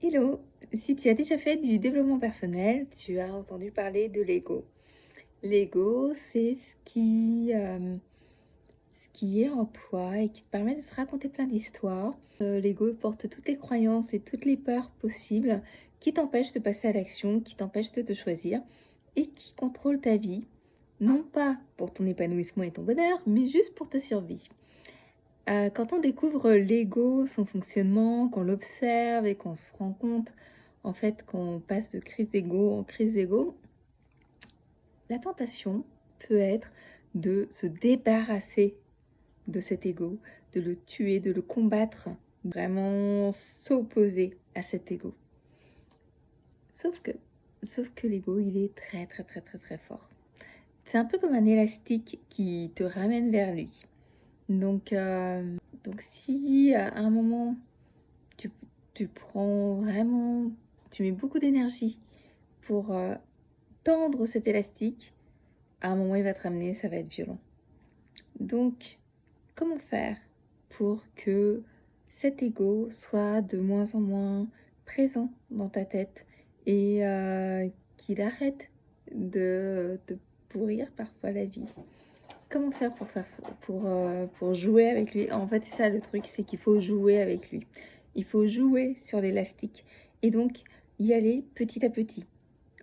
Hello, si tu as déjà fait du développement personnel, tu as entendu parler de l'ego. L'ego, c'est ce qui est en toi et qui te permet de se raconter plein d'histoires. L'ego porte toutes les croyances et toutes les peurs possibles qui t'empêchent de passer à l'action, qui t'empêchent de te choisir et qui contrôlent ta vie, non pas pour ton épanouissement et ton bonheur, mais juste pour ta survie. Quand on découvre l'ego, son fonctionnement, qu'on l'observe et qu'on se rend compte, en fait, qu'on passe de crise d'ego en crise d'ego, la tentation peut être de se débarrasser de cet ego, de le tuer, de le combattre, vraiment s'opposer à cet ego. Sauf que, sauf que l'ego, il est très très très très très fort. C'est un peu comme un élastique qui te ramène vers lui. Donc si à un moment tu, tu prends vraiment, tu mets beaucoup d'énergie pour tendre cet élastique, à un moment il va te ramener, ça va être violent. Donc comment faire pour que cet ego soit de moins en moins présent dans ta tête et qu'il arrête de te pourrir parfois la vie? Comment faire pour faire ça, pour jouer avec lui? En fait, c'est ça le truc, c'est qu'il faut jouer avec lui. Il faut jouer sur l'élastique et donc y aller petit à petit,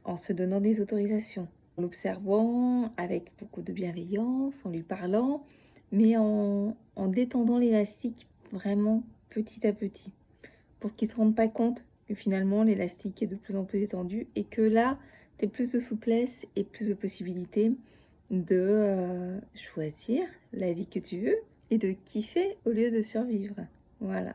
en se donnant des autorisations, en l'observant avec beaucoup de bienveillance, en lui parlant, mais en détendant l'élastique vraiment petit à petit, pour qu'il ne se rende pas compte que finalement l'élastique est de plus en plus étendu et que là, tu as plus de souplesse et plus de possibilités de choisir la vie que tu veux et de kiffer au lieu de survivre. Voilà.